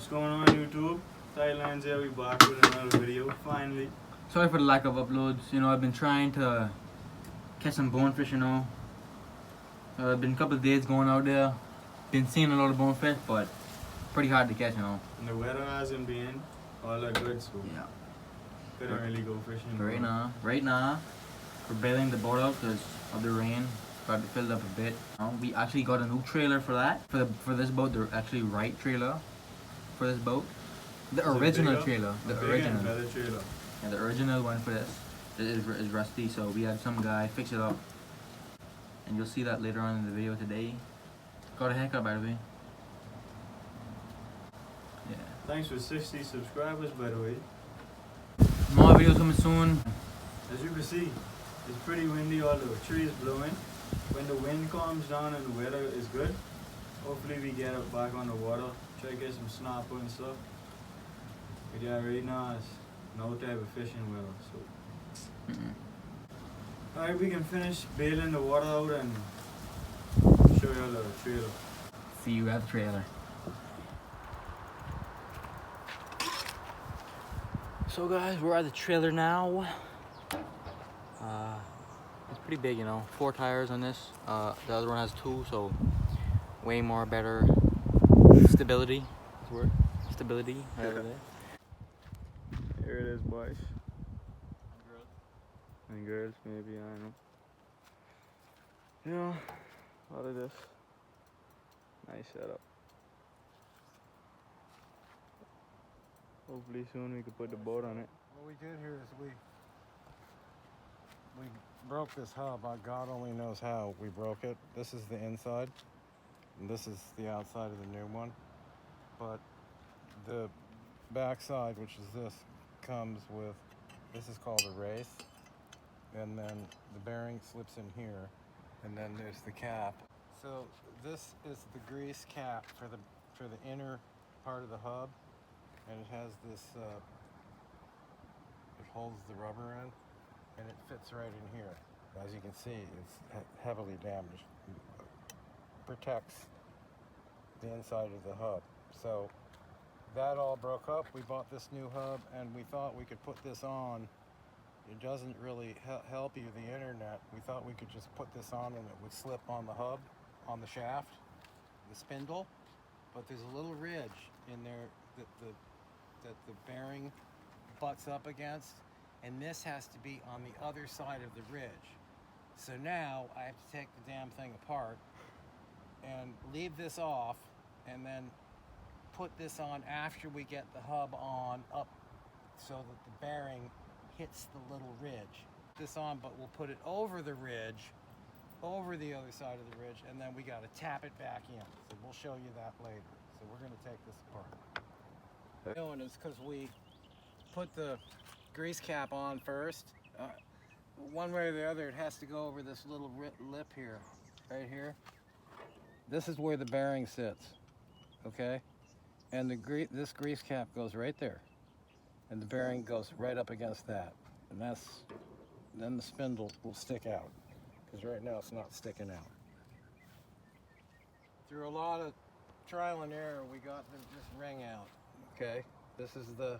going on YouTube? Thailand's here, we back with another video, finally. Sorry for the lack of uploads. I've been trying to catch some bonefish, been a couple of days going out there. Been seeing a lot of bonefish, but pretty hard to catch, And the weather hasn't been all that good, so Yeah. couldn't really go fishing. Right now, we're bailing the boat out because of the rain. Got it filled up a bit. We actually got a new trailer for that. For this boat, the actually right trailer for this boat. The original trailer. The original. Better trailer. Yeah, the original one for this is rusty, so we had some guy fix it up. And you'll see that later on in the video today. Got a haircut, by the way. Yeah. Thanks for 60 subscribers, by the way. More videos coming soon. As you can see, it's pretty windy, all the trees blowing. When the wind calms down and the weather is good, hopefully we get up back on the water, try to get some snapper and stuff. But yeah, right now it's no type of fishing weather, so. Alright, we can finish bailing the water out and show you all the trailer. See you at the trailer. So guys, we're at the trailer now. It's pretty big, 4 tires on this. The other one has 2, so way more better stability. That's the word. Stability. Whatever it is. Here it is, boys. And girls, maybe, I don't know. A lot of this. Nice setup. Hopefully soon we can put the boat on it. What we did here is we broke this hub. God only knows how we broke it. This is the inside, and this is the outside of the new one. But the backside, which is this, comes with, this is called a race, and then the bearing slips in here, and then there's the cap. So this is the grease cap for the inner part of the hub, and it has this. It holds the rubber in, and it fits right in here. As you can see, it's heavily damaged. It protects the inside of the hub. So that all broke up. We bought this new hub, and we thought we could put this on. It doesn't really help you, the internet. We thought we could just put this on and it would slip on the hub, on the shaft, the spindle. But there's a little ridge in there that the bearing butts up against, and this has to be on the other side of the ridge. So now I have to take the damn thing apart and leave this off, and then put this on after we get the hub on up so that the bearing hits the little ridge. This on, but we'll put it over the ridge, over the other side of the ridge, and then we got to tap it back in. So we'll show you that later. So we're going to take this apart. Doing is because we put the grease cap on first. One way or the other, it has to go over this little lip here, right here. This is where the bearing sits, okay? And this grease cap goes right there, and the bearing goes right up against that, and then the spindle will stick out, because right now it's not sticking out. Through a lot of trial and error, we got this ring out. Okay, this is the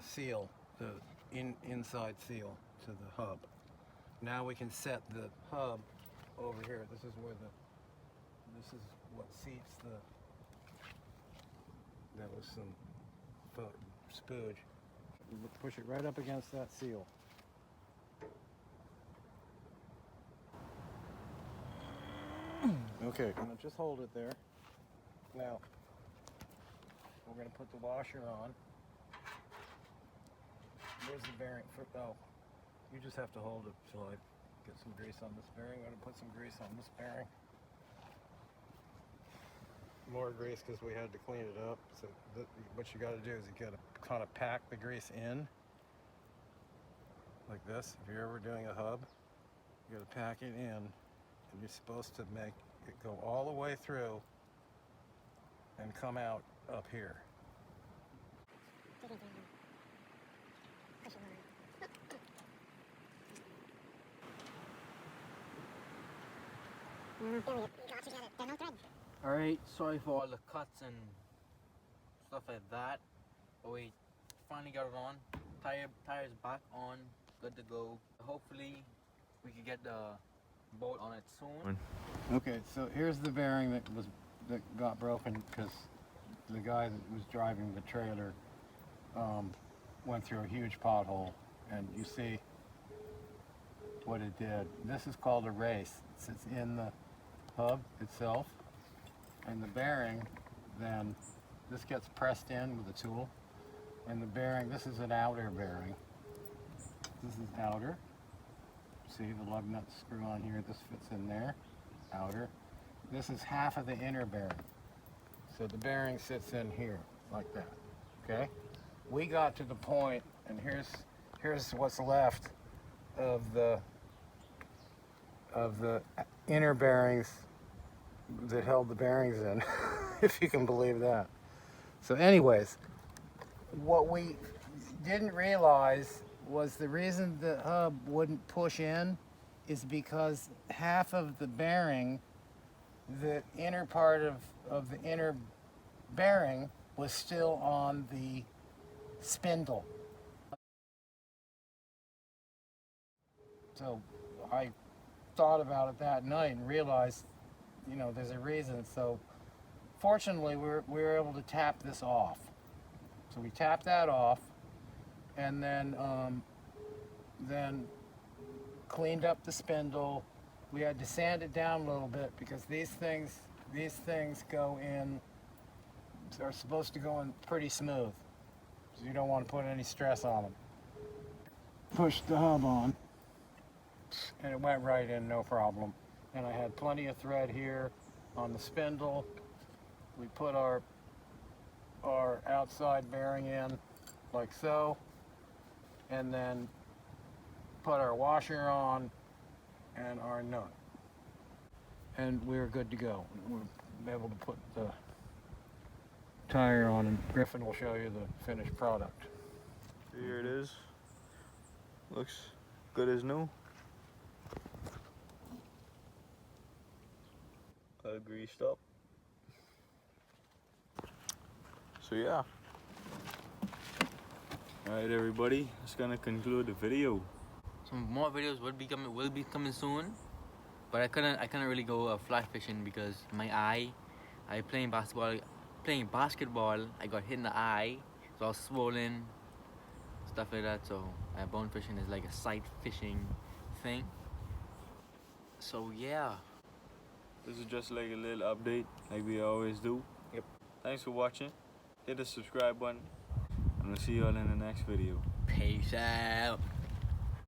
seal, the inside seal to the hub. Now we can set the hub over here. This is what seats the. That was some spooge. Push it right up against that seal. Okay, I'm gonna just hold it there. Now, we're gonna put the washer on. There's the bearing for, you just have to hold it till I get some grease on this bearing. I'm gonna put some grease on this bearing. More grease because we had to clean it up. So what you gotta do is you gotta kind of pack the grease in like this. If you're ever doing a hub, you gotta pack it in, and you're supposed to make it go all the way through and come out up here. Alright, sorry for all the cuts and stuff like that. But we finally got it on. Tires back on, good to go. Hopefully we can get the boat on it soon. Okay, so here's the bearing that got broken because the guy that was driving the trailer went through a huge pothole, and you see what it did. This is called a race. It sits in the hub itself, and the bearing then, this gets pressed in with a tool, and the bearing, this is an outer bearing. This is outer. See the lug nut screw on here, this fits in there, outer. This is half of the inner bearing. So the bearing sits in here, like that, okay? We got to the point, and here's what's left of the inner bearings that held the bearings in, if you can believe that. So anyways, what we didn't realize was the reason the hub wouldn't push in is because half of the bearing, the inner part of the inner bearing, was still on the spindle. So I thought about it that night and realized, you know, there's a reason. So fortunately we were able to tap this off. So we tapped that off, and then cleaned up the spindle. We had to sand it down a little bit because these things go in, are supposed to go in pretty smooth, so you don't want to put any stress on them. Pushed the hub on, and it went right in, no problem. And I had plenty of thread here on the spindle. We put our outside bearing in like so, and then put our washer on and our nut, and we were good to go. We're able to put the tire on, and Griffin will show you the finished product. Here it is. Looks good as new. All greased up. So yeah. Alright everybody, that's gonna conclude the video. Some more videos will be coming soon, but I couldn't really go fly fishing because my eye. I playing basketball. I got hit in the eye, so I was swollen, stuff like that. So bone fishing is like a sight fishing thing. So yeah. This is just like a little update, like we always do. Yep. Thanks for watching. Hit the subscribe button, and we'll see you all in the next video. Peace out.